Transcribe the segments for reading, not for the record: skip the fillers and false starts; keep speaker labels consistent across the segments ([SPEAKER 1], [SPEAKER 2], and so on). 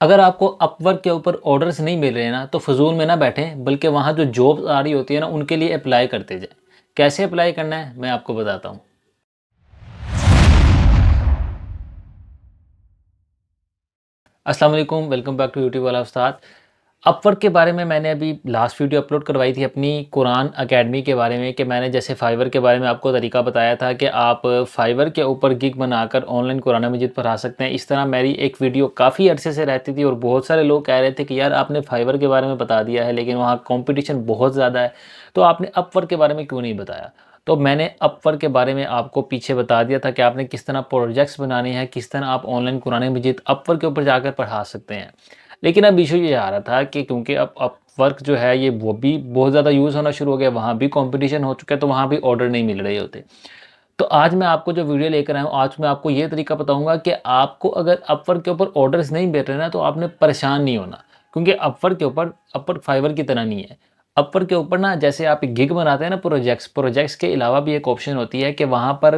[SPEAKER 1] अगर आपको अपवर्क के ऊपर ऑर्डर्स नहीं मिल रहे हैं ना, तो फ़िज़ूल में ना बैठें, बल्कि वहाँ जो जॉब्स आ रही होती है ना, उनके लिए अप्लाई करते जाएँ। कैसे अप्लाई करना है, मैं आपको बताता हूँ। अस्सलाम वालेकुम, वेलकम बैक टू यूट्यूब वाला उस्ताद। अपवर्क के बारे में मैंने अभी लास्ट वीडियो अपलोड करवाई थी अपनी कुरान अकेडमी के बारे में, कि मैंने जैसे फाइवर के बारे में आपको तरीका बताया था कि आप फाइवर के ऊपर गिग बनाकर ऑनलाइन कुरान मजीद पढ़ा सकते हैं। इस तरह मेरी एक वीडियो काफ़ी अरसे से रहती थी और बहुत सारे लोग कह रहे थे कि यार आपने फाइवर के बारे में बता दिया है, लेकिन वहाँ कॉम्पिटिशन बहुत ज़्यादा है, तो आपने अपवर्क के बारे में क्यों नहीं बताया। तो मैंने अपवर्क के बारे में आपको पीछे बता दिया था कि आपने किस तरह प्रोजेक्ट्स बनाने हैं, किस तरह आप ऑनलाइन कुरान मजीद अपवर्क के ऊपर जाकर पढ़ा सकते हैं। लेकिन अब इशू ये आ रहा था कि क्योंकि अब अपवर्क जो है ये वो भी बहुत ज़्यादा यूज़ होना शुरू हो गया, वहाँ भी कंपटीशन हो चुका है, तो वहाँ भी ऑर्डर नहीं मिल रहे होते। तो आज मैं आपको जो वीडियो लेकर आया हूँ, आज मैं आपको ये तरीका बताऊँगा कि आपको अगर अपवर्क के ऊपर ऑर्डर्स नहीं मिल रहे ना, तो आपने परेशान नहीं होना। क्योंकि अपवर्क के ऊपर अपवर्क फाइवर की तरह नहीं है। अपवर्क के ऊपर ना जैसे आप एक गिग बनाते हैं ना, प्रोजेक्ट्स के अलावा भी एक ऑप्शन होती है कि वहाँ पर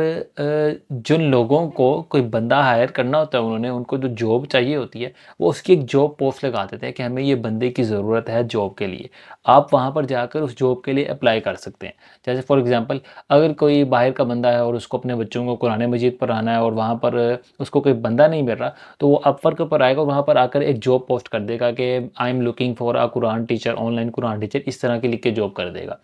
[SPEAKER 1] जिन लोगों को कोई बंदा हायर करना होता है, उन्होंने उनको जो जॉब चाहिए होती है, वो उसकी एक जॉब पोस्ट लगा देते हैं कि हमें ये बंदे की ज़रूरत है जॉब के लिए। आप वहाँ पर जाकर उस जॉब के लिए अप्लाई कर सकते हैं। जैसे फॉर एग्ज़ाम्पल, अगर कोई बाहर का बंदा है और उसको अपने बच्चों को कुरान मजीद पढ़ाना है और वहाँ पर उसको कोई बंदा नहीं मिल रहा, तो वो अपवर्क पर आएगा और वहाँ पर आकर एक जॉब पोस्ट कर देगा कि आई am looking for a Quran teacher, online Quran teacher, इस तरह की लिख के जॉब कर देगा।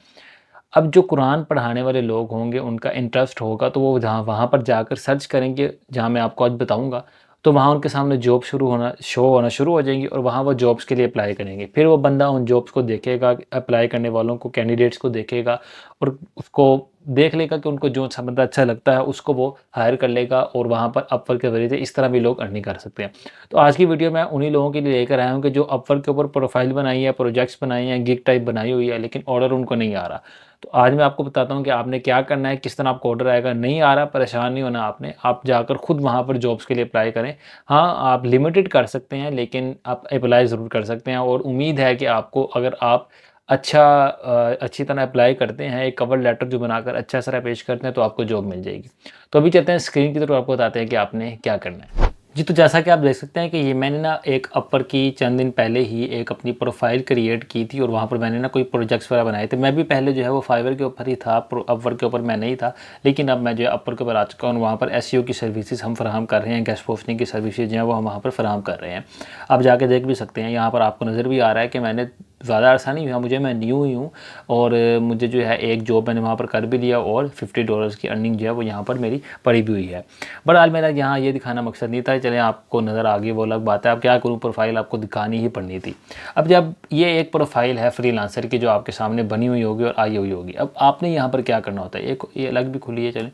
[SPEAKER 1] अब जो कुरान पढ़ाने वाले लोग होंगे, उनका इंटरेस्ट होगा, तो वो जहाँ वहाँ पर जाकर सर्च करेंगे, जहाँ मैं आपको आज बताऊँगा, तो वहाँ उनके सामने जॉब शो होना शुरू हो जाएँगी और वहाँ वो जॉब्स के लिए अप्लाई करेंगे। फिर वो बंदा उन जॉब्स को देखेगा, अप्लाई करने वालों को, कैंडिडेट्स को देखेगा और उसको देख लेगा कि उनको जो बंदा अच्छा लगता है, उसको वो हायर कर लेगा और वहाँ पर अपवर्क के ज़रिए से इस तरह भी लोग अर्निंग कर सकते हैं। तो आज की वीडियो मैं उन्हीं लोगों के लिए लेकर आया हूँ कि जो अपवर्क के ऊपर प्रोफाइल बनाई है, प्रोजेक्ट्स बनाए हैं, गिग टाइप बनाई हुई है, लेकिन ऑर्डर उनको नहीं आ रहा। तो आज मैं आपको बताता हूँ कि आपने क्या करना है, किस तरह आपको ऑर्डर आएगा। नहीं आ रहा, परेशान नहीं होना आपने, आप जाकर खुद वहाँ पर जॉब्स के लिए अप्लाई करें। हाँ, आप लिमिटेड कर सकते हैं, लेकिन आप अप्लाई ज़रूर कर सकते हैं और उम्मीद है कि आपको, अगर आप अच्छी तरह अप्लाई करते हैं, एक कवर लेटर जो बनाकर अच्छा सा पेश करते हैं, तो आपको जॉब मिल जाएगी। तो अभी चलते हैं स्क्रीन की तरफ, आपको बताते हैं कि आपने क्या करना है। जी, तो जैसा कि आप देख सकते हैं कि ये मैंने ना एक अपवर्क की चंद दिन पहले ही एक अपनी प्रोफ़ाइल क्रिएट की थी और वहाँ पर मैंने ना कोई प्रोजेक्ट्स वगैरह बनाए थे। मैं भी पहले जो है वो फाइवर के ऊपर ही था, अपवर्क के ऊपर मैं नहीं था। लेकिन अब मैं जो है अपवर्क के ऊपर आ चुका हूँ, वहाँ पर एसईओ की सर्विसेज़ हम फराहम कर रहे हैं, गेस्ट पोस्टिंग की सर्विसेज़ जो हैं वो हम वहाँ पर फराहम कर रहे हैं। आप जाके देख भी सकते हैं, यहाँ पर आपको नज़र भी आ रहा है कि मैंने ज़्यादा अर्सा नहीं हुआ मुझे, मैं न्यू ही हूँ और मुझे जो है एक जॉब मैंने वहाँ पर कर भी लिया और $50 की अर्निंग जो है वो यहाँ पर मेरी पड़ी भी हुई है। बहरहाल मेरा यहाँ ये दिखाना मकसद नहीं था, चलें आपको नज़र आ गई वो अलग बात है। अब क्या करूँ, प्रोफाइल आपको दिखानी ही पड़नी थी। अब जब ये एक प्रोफाइल है फ्रीलांसर की जो आपके सामने बनी हुई होगी और आई हुई होगी, अब आपने यहाँ पर क्या करना होता है, एक ये अलग भी खुली है, चलें।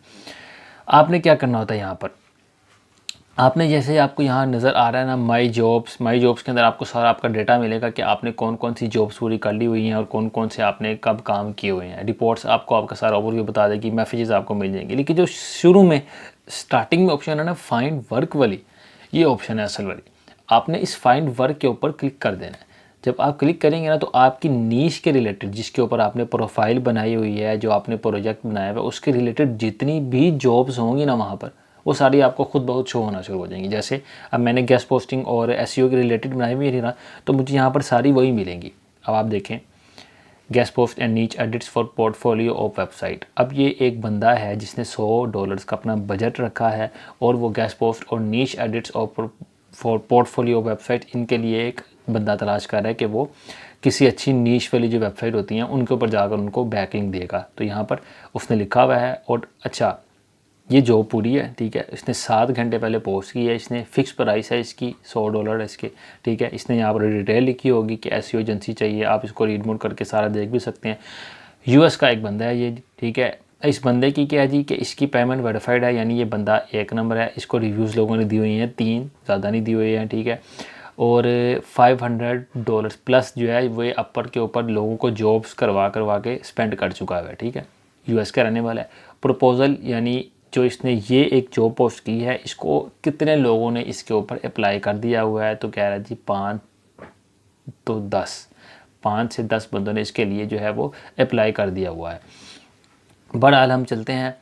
[SPEAKER 1] आपने क्या करना होता है यहाँ पर, आपने जैसे आपको यहाँ नज़र आ रहा है ना माई जॉब्स के अंदर आपको सारा आपका डेटा मिलेगा कि आपने कौन कौन सी जॉब्स पूरी कर ली हुई हैं और कौन कौन से आपने कब काम किए हुए हैं। रिपोर्ट्स आपको आपका सारा ओवरव्यू बता देगी, मैसेजेस आपको मिल जाएंगे। लेकिन जो शुरू में स्टार्टिंग में ऑप्शन है ना, फाइंड वर्क वाली, ये ऑप्शन है असल वाली। आपने इस फाइंड वर्क के ऊपर क्लिक कर देना है। जब आप क्लिक करेंगे ना, तो आपकी नीश के रिलेटेड, जिसके ऊपर आपने प्रोफाइल बनाई हुई है, जो आपने प्रोजेक्ट बनाया हुआ है, उसके रिलेटेड जितनी भी जॉब्स होंगी ना वहाँ पर, वो सारी आपको खुद बहुत शो होना शुरू हो जाएंगी। जैसे अब मैंने गेस्ट पोस्टिंग और एसईओ के रिलेटेड बनाई हुई है ना, तो मुझे यहाँ पर सारी वही मिलेंगी। अब आप देखें, गेस्ट पोस्ट एंड नीच edits for portfolio of website. अब ये एक बंदा है जिसने $100 का अपना बजट रखा है और वो गेस्ट पोस्ट और नीच एडिट्स और फॉर पोर्टफोलियो वेबसाइट, इनके लिए एक बंदा तलाश कर रहा है कि वो किसी अच्छी नीश वाली जो वेबसाइट होती हैं उनके ऊपर जाकर उनको बैकलिंक देगा। तो यहाँ पर उसने लिखा हुआ है, और अच्छा, ये जॉब पूरी है, ठीक है। इसने 7 घंटे पहले पोस्ट की है, इसने फ़िक्स प्राइस है इसकी $100 इसके, ठीक है। इसने यहाँ पर डिटेल लिखी होगी कि एसईओ एजेंसी चाहिए, आप इसको रीड मोड करके सारा देख भी सकते हैं। यूएस का एक बंदा है ये, ठीक है। इस बंदे की क्या है जी, कि इसकी पेमेंट वेरीफाइड है, यानी ये बंदा एक नंबर है। इसको रिव्यूज़ लोगों ने दी हुई हैं 3, ज़्यादा नहीं दी हुई हैं, ठीक है। और $500 प्लस जो है वो अपर के ऊपर लोगों को जॉब्स करवा करवा के स्पेंड कर चुका है, ठीक है। यूएस का रहने वाला है। प्रपोज़ल यानी जो इसने ये एक जॉब पोस्ट की है, इसको कितने लोगों ने इसके ऊपर अप्लाई कर दिया हुआ है, तो कह रहा है जी 5 से 10 बंदों ने इसके लिए जो है वो अप्लाई कर दिया हुआ है। बहरहाल हम चलते हैं,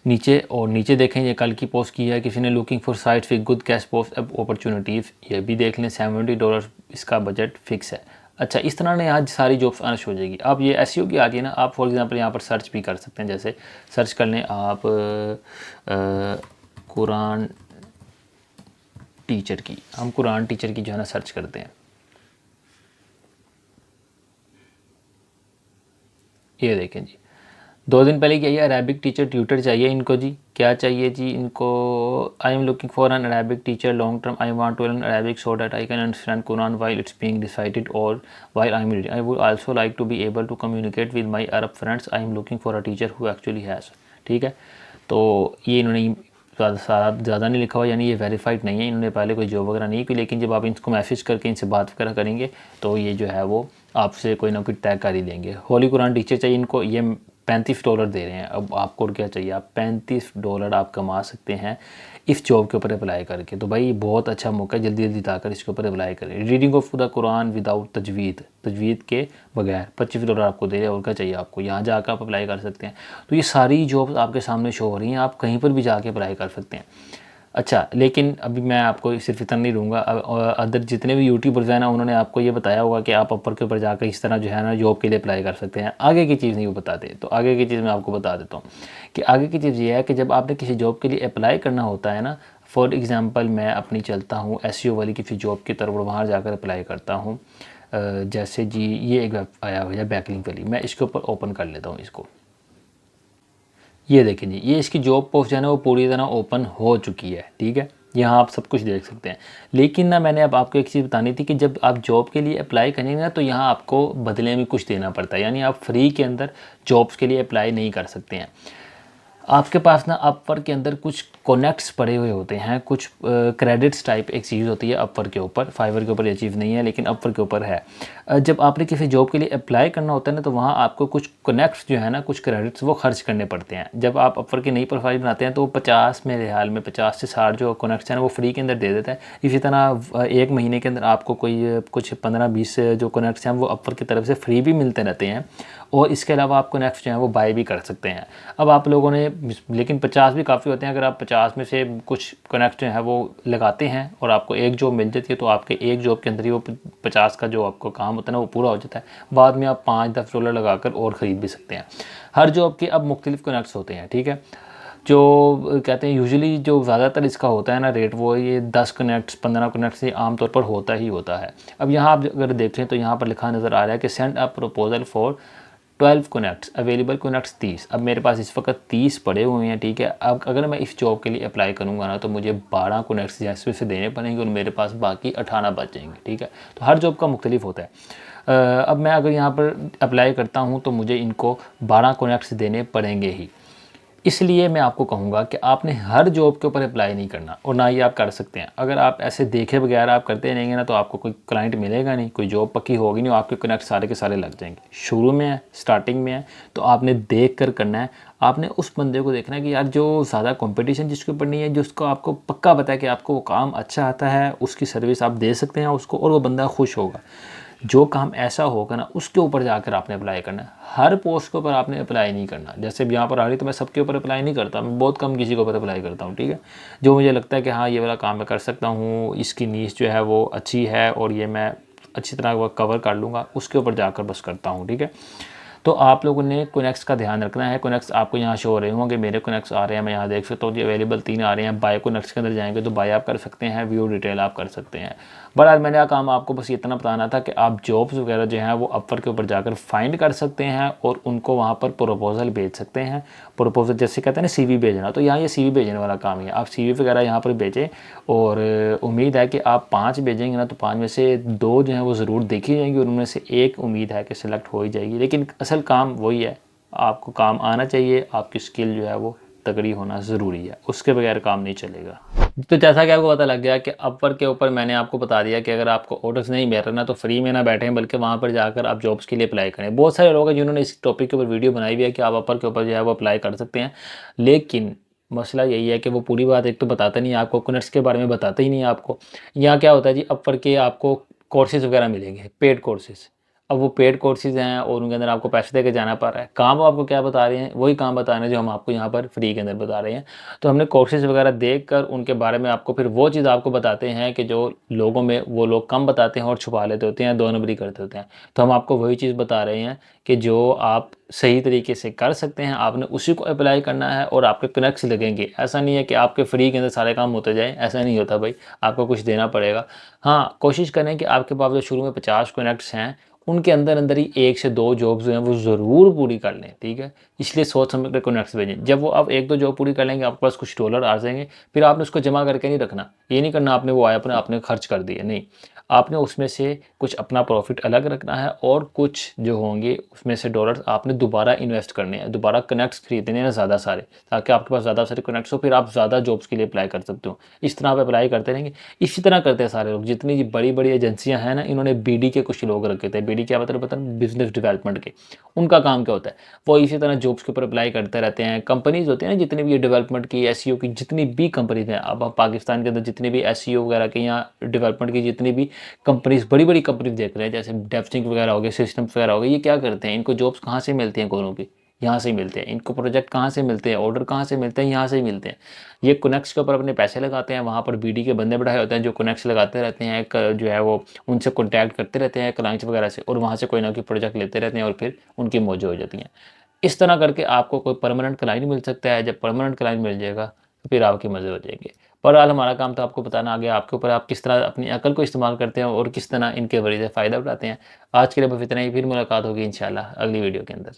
[SPEAKER 1] नीचे और नीचे देखें, ये कल की पोस्ट की है किसी ने, looking for sites with good cash post opportunities, ये भी देख लें, $70 इसका बजट फिक्स है। अच्छा, इस तरह ने आज सारी जॉब्स आना शुरू हो जाएगी। अब ये एसईओ की आती है ना, आप फॉर एग्जांपल यहाँ पर सर्च भी कर सकते हैं, जैसे सर्च कर लें आप कुरान टीचर की, हम कुरान टीचर की जो है ना सर्च करते हैं। ये देखें जी, 2 दिन पहले क्या, ये अरेबिक टीचर ट्यूटर चाहिए इनको जी, क्या चाहिए जी इनको, I am looking for an Arabic teacher long term, I want to learn Arabic so that I can understand Quran while it's being recited और while I am reading, I would also like to be able to communicate with my Arab friends, I am looking for a teacher who actually has. ठीक है, तो ये इन्होंने ज़्यादा नहीं लिखा हुआ, यानी ये वेरीफाइड नहीं है, इन्होंने पहले कोई जॉब वगैरह नहीं की, लेकिन जब आप इनको मैसेज करके इनसे बात वगैरह करेंगे तो ये जो है वो आपसे कोई ना कोई टैग कर ही देंगे। होली कुरान टीचर चाहिए इनको, ये $35 दे रहे हैं। अब आपको और क्या चाहिए, आप $35 आप कमा सकते हैं इस जॉब के ऊपर अप्लाई करके। तो भाई बहुत अच्छा मौका है, जल्दी जल्दी जाकर इसके ऊपर अप्लाई करें। Reading of the Quran without तजवीद के बगैर $25 आपको दे रहे हैं, और क्या चाहिए आपको, यहाँ जाकर आप अप्लाई कर सकते हैं। तो ये सारी जॉब्स आपके सामने शो हो रही हैं, आप कहीं पर भी जाके अप्लाई कर सकते हैं। अच्छा, लेकिन अभी मैं आपको सिर्फ इतना नहीं दूँगा, अदर जितने भी यूट्यूबर्स हैं ना, उन्होंने आपको ये बताया होगा कि आप अपर के ऊपर जाकर इस तरह जो है ना जॉब के लिए अप्लाई कर सकते हैं। आगे की चीज़ नहीं वो बताते, तो आगे की चीज़ मैं आपको बता देता हूँ कि आगे की चीज़ ये है कि जब आपने किसी जॉब के लिए अप्लाई करना होता है ना, फॉर एग्ज़ाम्पल मैं अपनी चलता हूँ एसईओ वाली किसी जॉब की तरफ, वहाँ जाकर अप्लाई करता हूँ। जैसे जी ये एक वेब आया हुआ है बैकलिंक वाली, मैं इसके ऊपर ओपन कर लेता हूँ इसको। ये देखें जी, ये इसकी जॉब पोस्ट जो है ना वो पूरी तरह ओपन हो चुकी है। ठीक है, यहाँ आप सब कुछ देख सकते हैं। लेकिन ना मैंने अब आपको एक चीज़ बतानी थी कि जब आप जॉब के लिए अप्लाई करेंगे ना, तो यहाँ आपको बदले में कुछ देना पड़ता है, यानी आप फ्री के अंदर जॉब्स के लिए अप्लाई नहीं कर सकते हैं। आपके पास ना अपवर्क के अंदर कुछ कनेक्ट्स पड़े हुए होते हैं, कुछ क्रेडिट्स टाइप एक चीज़ होती है अपवर्क के ऊपर। फाइवर के ऊपर ये चीज़ नहीं है, लेकिन अपवर्क के ऊपर है। जब आपने किसी जॉब के लिए अप्लाई करना होता है ना, तो वहाँ आपको कुछ कनेक्ट्स जो है ना, कुछ क्रेडिट्स वो खर्च करने पड़ते हैं। जब आप अपवर्क की नई प्रोफाइल बनाते हैं तो 50 मेरे ख्याल में 50 से 60 जो कनेक्ट्स हैं वो फ्री के अंदर दे देता है। इसी तरह एक महीने के अंदर आपको कोई कुछ 15-20 जो कनेक्ट्स हैं वो अपवर्क की तरफ से फ्री भी मिलते रहते हैं, और इसके अलावा आप कनेक्ट्स जो हैं वो बाय भी कर सकते हैं। अब आप लोगों ने, लेकिन 50 भी काफ़ी होते हैं, अगर आप 50 में से कुछ कनेक्ट जो है वो लगाते हैं और आपको एक जॉब मिल जाती है, तो आपके एक जॉब के अंदर ही वो 50 का जो आपको काम होता है ना वो पूरा हो जाता है। बाद में आप $5-10 लगाकर और ख़रीद भी सकते हैं। हर जॉब के अब मुख्तलिफ कनेक्ट्स होते हैं। ठीक है, जो कहते हैं यूजुअली जो ज़्यादातर इसका होता है ना रेट, वो ये 10 कनेक्ट्स 15 कनेक्ट्स ये आमतौर पर होता ही होता है। अब यहाँ आप अगर देखें तो यहाँ पर लिखा नज़र आ रहा है कि send a proposal for 12 connects, available connects 30। अब मेरे पास इस वक्त 30 पड़े हुए हैं। ठीक है, अब अगर मैं इस जॉब के लिए अप्लाई करूंगा ना, तो मुझे 12 कनेक्ट्स जैसे से देने पड़ेंगे और मेरे पास बाकी 18 बच जाएंगे। ठीक है, तो हर जॉब का मुख्तलिफ होता है। अब मैं अगर यहाँ पर अप्लाई करता हूँ तो मुझे इनको 12 कनेक्ट्स देने पड़ेंगे ही। इसलिए मैं आपको कहूँगा कि आपने हर जॉब के ऊपर अप्लाई नहीं करना, और ना ही आप कर सकते हैं। अगर आप ऐसे देखे बगैर आप करते रहेंगे ना, तो आपको कोई क्लाइंट मिलेगा नहीं, कोई जॉब पक्की होगी नहीं, आपके कनेक्ट सारे के सारे लग जाएंगे। शुरू में है, स्टार्टिंग में है, तो आपने देख कर करना है। आपने उस बंदे को देखना है कि यार जो ज़्यादा कंपटीशन जिसके ऊपर नहीं है, जिसको आपको पक्का पता है कि आपको वो काम अच्छा आता है, उसकी सर्विस आप दे सकते हैं उसको, और वो बंदा खुश होगा। जो काम ऐसा होगा ना, उसके ऊपर जाकर आपने अप्लाई करना है। हर पोस्ट के ऊपर आपने अप्लाई नहीं करना। जैसे यहाँ पर आ रही तो मैं सबके ऊपर अप्लाई नहीं करता, मैं बहुत कम किसी के ऊपर अप्लाई करता हूँ। ठीक है, जो मुझे लगता है कि हाँ ये वाला काम मैं कर सकता हूँ, इसकी नीश जो है वो अच्छी है और ये मैं अच्छी तरह वो कवर कर लूँगा, उसके ऊपर जाकर बस करता हूँ। ठीक है, तो आप लोगों ने कनेक्ट्स का ध्यान रखना है। कनेक्ट्स आपको यहाँ शो हो रहे होंगे, मेरे कनेक्ट्स आ रहे हैं, मैं यहाँ देख सकता हूँ जी अवेलेबल 3 आ रहे हैं। बाय कनेक्ट्स के अंदर जाएंगे तो बाय आप कर सकते हैं, व्यू डिटेल आप कर सकते हैं। बहरहाल मैंने यह काम आपको बस इतना बताना था कि आप जॉब्स वगैरह जो हैं वो अपवर्क के ऊपर जाकर फाइंड कर सकते हैं और उनको वहाँ पर प्रपोजल भेज सकते हैं। प्रपोजल जैसे कहते हैं ना CV भेजना, तो यहाँ ये CV भेजने वाला काम ही है। आप CV वगैरह यहाँ पर भेजें, और उम्मीद है कि आप 5 भेजेंगे ना, तो 5 में से 2 जो हैं वो ज़रूर देखी जाएंगी, और उनमें से एक उम्मीद है कि सिलेक्ट हो ही जाएगी। लेकिन असल काम वही है, आपको काम आना चाहिए, आपकी स्किल जो है वो तगड़ी होना ज़रूरी है, उसके बगैर काम नहीं चलेगा। तो जैसा कि आपको पता लग गया कि अपवर्क के ऊपर मैंने आपको बता दिया कि अगर आपको ऑर्डर्स नहीं मिल रहा ना, तो फ्री में ना बैठें, बल्कि वहाँ पर जाकर आप जॉब्स के लिए अप्लाई करें। बहुत सारे लोग हैं जिन्होंने इस टॉपिक के ऊपर वीडियो बनाई हुई है कि आप अपवर्क के ऊपर जो है वो अप्लाई कर सकते हैं, लेकिन मसला यही है कि वो पूरी बात एक तो बताता नहीं है आपको, कनेक्ट्स के बारे में बताता ही नहीं है आपको। यहाँ क्या होता है जी, अपवर्क के आपको कोर्सेज़ वगैरह मिलेंगे, पेड कोर्सेज़। अब वो पेड कोर्सेज़ हैं और उनके अंदर आपको पैसे देके जाना पड़ रहा है। काम वो आपको क्या बता रहे हैं, वही काम बता रहे हैं जो हम आपको यहाँ पर फ्री के अंदर बता रहे हैं। तो हमने कोर्सेज़ वगैरह देखकर उनके बारे में आपको फिर वो चीज़ आपको बताते हैं कि जो लोगों में वो लोग कम बताते हैं और छुपा लेते होते हैं, 2 नंबरी करते होते हैं। तो हम आपको वही चीज़ बता रहे हैं कि जो आप सही तरीके से कर सकते हैं, आपने उसी को अप्लाई करना है और आपके कनेक्ट्स लगेंगे। ऐसा नहीं है कि आपके फ्री के अंदर सारे काम होते जाएँ, ऐसा नहीं होता भाई, आपको कुछ देना पड़ेगा। हाँ, कोशिश करें कि आपके पास जो शुरू में 50 कनेक्ट्स हैं, उनके अंदर-अंदर ही 1 से 2 जॉब्स जो हैं वो ज़रूर पूरी कर लें, ठीक है? इसलिए सोच समझ कर कनेक्ट्स भेजें। जब वो आप 1-2 जॉब पूरी कर लेंगे, आपके पास कुछ डॉलर आ जाएँगे, फिर आपने उसको जमा करके नहीं रखना। ये नहीं करना आपने वो आया अपने आपने खर्च कर दिए, नहीं। आपने उसमें से कुछ अपना प्रॉफ़िट अलग रखना है और कुछ जो होंगे उसमें से डॉलर्स आपने दोबारा इन्वेस्ट करने हैं, दोबारा कनेक्ट्स खरीदने हैं ज़्यादा सारे, ताकि आपके पास ज़्यादा सारे कनेक्ट्स हो, फिर आप ज़्यादा जॉब्स के लिए अप्लाई कर सकते हो। इस तरह आप अप्लाई करते रहेंगे। इसी तरह करते हैं सारे लोग, जितनी बड़ी-बड़ी एजेंसियाँ हैं ना, इन्होंने बीडी के कुछ लोग रखे थे। बीडी क्या मतलब पता है? बिज़नेस डेवलपमेंट के। उनका काम क्या होता है? वो इसी तरह जॉब्स के ऊपर अप्लाई करते रहते हैं। कंपनीज़ होती हैं ना जितनी भी ये डेवलपमेंट की, एसईओ की जितनी भी कंपनीज़ हैं, अब आप पाकिस्तान के अंदर जितनी भी एसईओ वगैरह की या डेवलपमेंट की जितनी भी कंपनीज़, बड़ी-बड़ी कंपनीज़ देख रहे हैं, जैसे डेवसिंक वगैरह हो गए, सिस्टम्स वगैरह हो गए, ये क्या करते हैं? इनको जॉब्स कहाँ से मिलती हैं गोरों की? यहाँ से ही मिलते हैं। इनको प्रोजेक्ट कहाँ से मिलते हैं? ऑर्डर कहाँ से मिलते हैं? यहाँ से ही मिलते हैं। ये कनेक्ट्स के ऊपर अपने पैसे लगाते हैं, वहाँ पर बीडी के बंदे बिठाए होते हैं जो कनेक्ट्स लगाते रहते हैं, जो है वो उनसे कॉन्टैक्ट करते रहते हैं क्लाइंट्स वगैरह से, और वहाँ से कोई ना कोई प्रोजेक्ट लेते रहते हैं और फिर उनकी मौजें हो जाती हैं। इस तरह करके आपको कोई परमानेंट क्लाइंट मिल सकता है। जब परमानेंट क्लाइंट मिल जाएगा, तो फिर आपके मज़े हो जाएँगे। बहरहाल हमारा काम तो आपको बताना आ गया, आपके ऊपर आप किस तरह अपनी अकल को इस्तेमाल करते हैं और किस तरह इनके ज़रिए से फ़ायदा उठाते हैं। आज के लिए बस इतना ही, फिर मुलाकात होगी इंशाल्लाह अगली वीडियो के अंदर।